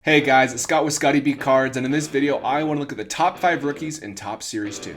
Hey guys, it's Scott with Scotty B Cards, and in this video, I want to look at the top 5 rookies in Top Series 2.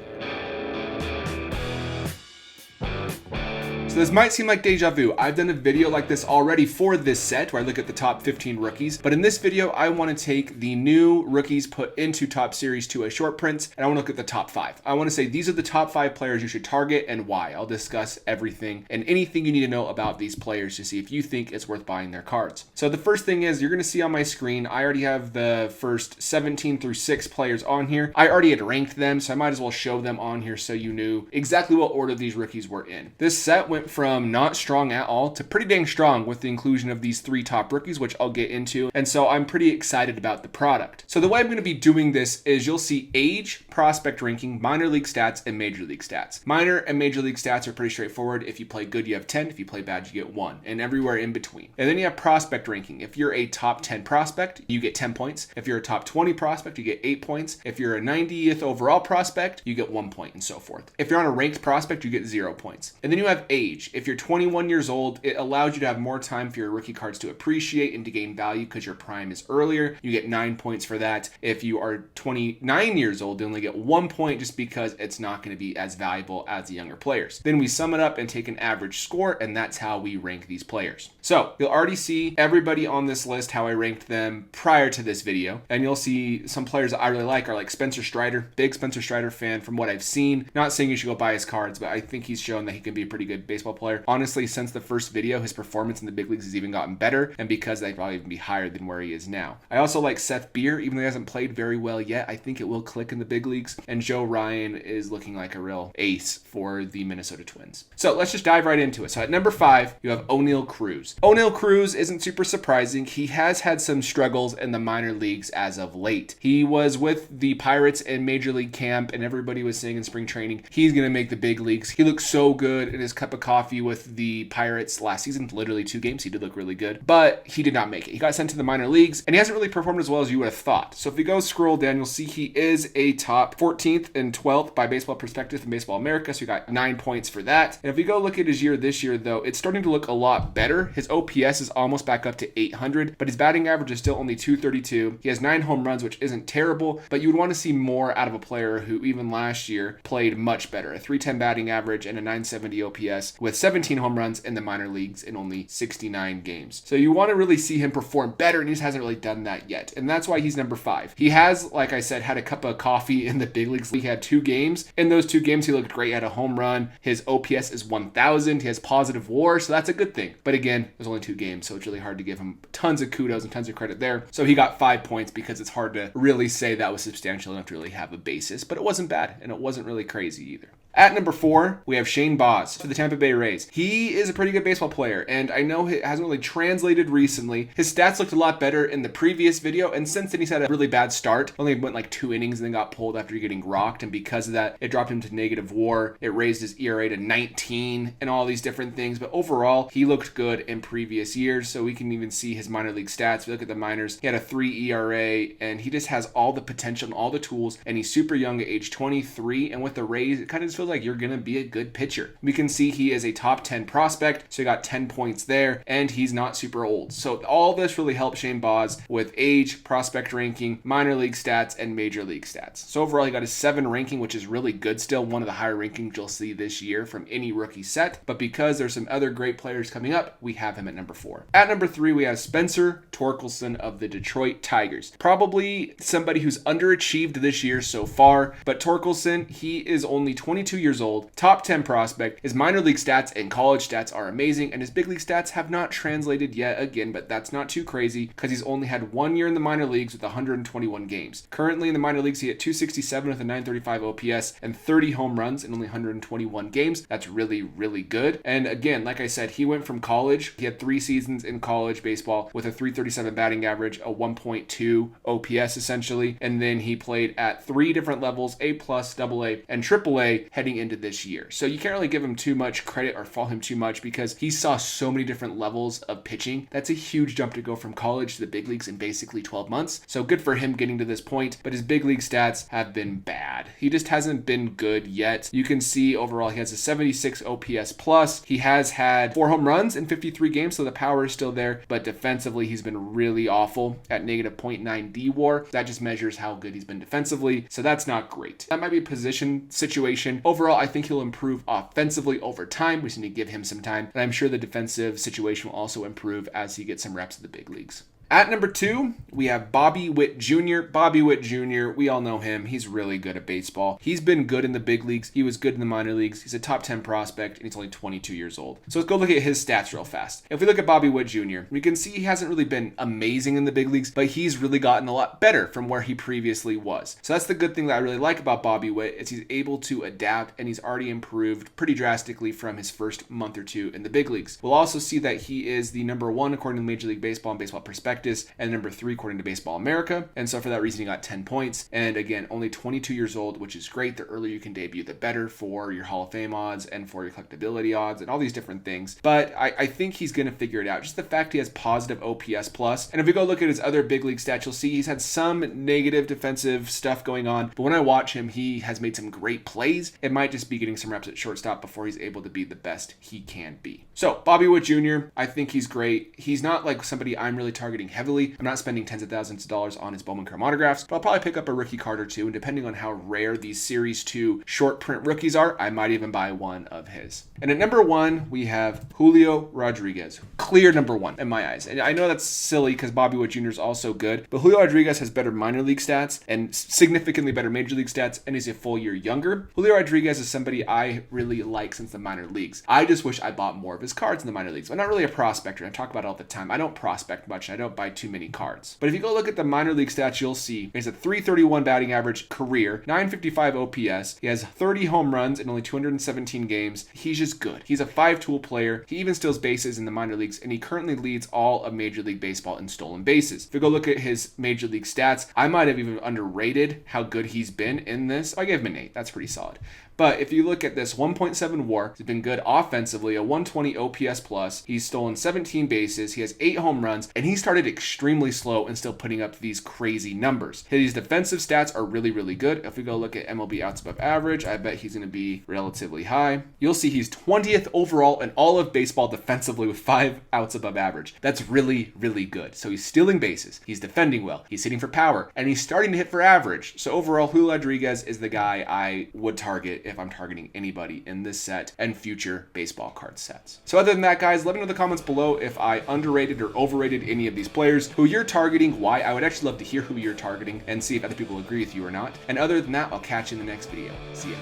So this might seem like deja vu. I've done a video like this already for this set where I look at the top 15 rookies. But in this video, I want to take the new rookies put into Top Series 2 as short prints, and I want to look at the top 5. I want to say these are the top 5 players you should target and why. I'll discuss everything and anything you need to know about these players to see if you think it's worth buying their cards. So the first thing is you're going to see on my screen, I already have the first 17 through 6 players on here. I already had ranked them, so I might as well show them on here so you knew exactly what order these rookies were in. This set went from not strong at all to pretty dang strong with the inclusion of these 3 top rookies, which I'll get into. And so I'm pretty excited about the product. So the way I'm going to be doing this is you'll see age, prospect ranking, minor league stats, and major league stats. Minor and major league stats are pretty straightforward. If you play good, you have 10. If you play bad, you get 1, and everywhere in between. And then you have prospect ranking. If you're a top 10 prospect, you get 10 points. If you're a top 20 prospect, you get 8 points. If you're a 90th overall prospect, you get 1 point, and so forth. If you're on a ranked prospect, you get 0 points. And then you have age. If you're 21 years old, it allows you to have more time for your rookie cards to appreciate and to gain value because your prime is earlier. You get 9 points for that. If you are 29 years old, you only get 1 point just because it's not going to be as valuable as the younger players. Then we sum it up and take an average score, and that's how we rank these players. So you'll already see everybody on this list, how I ranked them prior to this video. And you'll see some players that I really like are like Spencer Strider. Big Spencer Strider fan from what I've seen. Not saying you should go buy his cards, but I think he's shown that he can be a pretty good baseball player. Honestly, since the first video, his performance in the big leagues has even gotten better, and because they probably even be higher than where he is now. I also like Seth Beer, even though he hasn't played very well yet. I think it will click in the big leagues. And Joe Ryan is looking like a real ace for the Minnesota Twins. So let's just dive right into it. So at number 5, you have O'Neal Cruz. O'Neal Cruz isn't super surprising. He has had some struggles in the minor leagues as of late. He was with the Pirates in Major League Camp, and everybody was saying in spring training, he's going to make the big leagues. He looked so good in his cup of coffee with the Pirates last season, literally 2 games. He did look really good, but he did not make it. He got sent to the minor leagues, and he hasn't really performed as well as you would have thought. So if we go scroll down, you'll see he is a top 14th and 12th by Baseball Prospectus in Baseball America, so we got 9 points for that. And if we go look at his year this year, though, it's starting to look a lot better. His OPS is almost back up to 800, but his batting average is still only 232. He has 9 home runs, which isn't terrible, but you would want to see more out of a player who even last year played much better. A 310 batting average and a 970 OPS with 17 home runs in the minor leagues in only 69 games. So you want to really see him perform better, and he just hasn't really done that yet. And that's why he's number 5. He has, like I said, had a cup of coffee in the big leagues. He had 2 games. In those 2 games, he looked great. He had a home run. His OPS is 1,000. He has positive WAR, so that's a good thing. But again, there's only 2 games, so it's really hard to give him tons of kudos and tons of credit there. So he got 5 points because it's hard to really say that was substantial enough to really have a basis. But it wasn't bad, and it wasn't really crazy either. At number 4, we have Shane Baz for the Tampa Bay Rays. He is a pretty good baseball player, and I know it hasn't really translated recently. His stats looked a lot better in the previous video, and since then he's had a really bad start. Only went like 2 innings and then got pulled after getting rocked, and because of that, it dropped him to negative WAR. It raised his ERA to 19 and all these different things, but overall, he looked good in previous years, so we can even see his minor league stats. If you look at the minors, he had a 3 ERA, and he just has all the potential and all the tools, and he's super young at age 23, and with the Rays, it kind of just feels like you're going to be a good pitcher. We can see he is a top 10 prospect, so he got 10 points there, and he's not super old. So all this really helped Shane Baz with age, prospect ranking, minor league stats, and major league stats. So overall, he got a 7 ranking, which is really good still, one of the higher rankings you'll see this year from any rookie set. But because there's some other great players coming up, we have him at number 4. At number 3, we have Spencer Torkelson of the Detroit Tigers. Probably somebody who's underachieved this year so far, but Torkelson, he is only 22 years old, top 10 prospect. His minor league stats and college stats are amazing, and his big league stats have not translated yet again, but that's not too crazy because he's only had 1 year in the minor leagues with 121 games. Currently in the minor leagues, he hit 267 with a 935 OPS and 30 home runs in only 121 games. That's really, really good. And again, like I said, he went from college. He had 3 seasons in college baseball with a 337 batting average, a 1.2 OPS essentially, and then he played at 3 different levels, A+, AA, and AAA, heading heading into this year. So you can't really give him too much credit or fault him too much because he saw so many different levels of pitching. That's a huge jump to go from college to the big leagues in basically 12 months. So good for him getting to this point, but his big league stats have been bad. He just hasn't been good yet. You can see overall he has a 76 OPS plus. He has had 4 home runs in 53 games, so the power is still there, but defensively he's been really awful at negative 0.9 D-WAR. That just measures how good he's been defensively, so that's not great. That might be a position situation. Overall, I think he'll improve offensively over time. We just need to give him some time, and I'm sure the defensive situation will also improve as he gets some reps in the big leagues. At number 2, we have Bobby Witt Jr. Bobby Witt Jr., we all know him. He's really good at baseball. He's been good in the big leagues. He was good in the minor leagues. He's a top 10 prospect, and he's only 22 years old. So let's go look at his stats real fast. If we look at Bobby Witt Jr., we can see he hasn't really been amazing in the big leagues, but he's really gotten a lot better from where he previously was. So that's the good thing that I really like about Bobby Witt is he's able to adapt, and he's already improved pretty drastically from his first month or two in the big leagues. We'll also see that he is the number 1 according to Major League Baseball and Baseball Prospectus, and number 3 according to Baseball America. And so for that reason, he got 10 points. And again, only 22 years old, which is great. The earlier you can debut, the better for your Hall of Fame odds and for your collectability odds and all these different things. But I think he's going to figure it out. Just the fact he has positive OPS plus. And if we go look at his other big league stats, you'll see he's had some negative defensive stuff going on. But when I watch him, he has made some great plays. It might just be getting some reps at shortstop before he's able to be the best he can be. So Bobby Witt Jr., I think he's great. He's not like somebody I'm really targeting heavily. I'm not spending tens of thousands of dollars on his Bowman Chrome autographs, but I'll probably pick up a rookie card or two, and depending on how rare these Series 2 short print rookies are, I might even buy one of his. And at number 1, we have Julio Rodriguez. Clear number 1 in my eyes. And I know that's silly because Bobby Witt Jr. is also good, but Julio Rodriguez has better minor league stats and significantly better major league stats, and he's a full year younger. Julio Rodriguez is somebody I really like since the minor leagues. I just wish I bought more of his cards in the minor leagues. I'm not really a prospector. I talk about it all the time. I don't prospect much. I don't buy too many cards. But if you go look at the minor league stats, you'll see he has a 331 batting average career, 955 OPS. He has 30 home runs in only 217 games. He's just good. He's a 5-tool player. He even steals bases in the minor leagues, and he currently leads all of Major League Baseball in stolen bases. If you go look at his major league stats, I might have even underrated how good he's been in this. I gave him an 8. That's pretty solid. But if you look at this 1.7 WAR, he's been good offensively, a 120 OPS plus. He's stolen 17 bases. He has 8 home runs, and he started extremely slow and still putting up these crazy numbers. His defensive stats are really, really good. If we go look at MLB outs above average, I bet he's going to be relatively high. You'll see he's 20th overall in all of baseball defensively with 5 outs above average. That's really, really good. So he's stealing bases. He's defending well. He's hitting for power, and he's starting to hit for average. So overall, Julio Rodriguez is the guy I would target if I'm targeting anybody in this set and future baseball card sets. So other than that, guys, let me know in the comments below if I underrated or overrated any of these players, who you're targeting, why. I would actually love to hear who you're targeting and see if other people agree with you or not. And other than that, I'll catch you in the next video. See ya.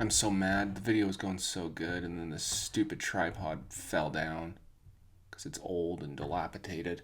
I'm so mad. The video was going so good, and then this stupid tripod fell down because it's old and dilapidated.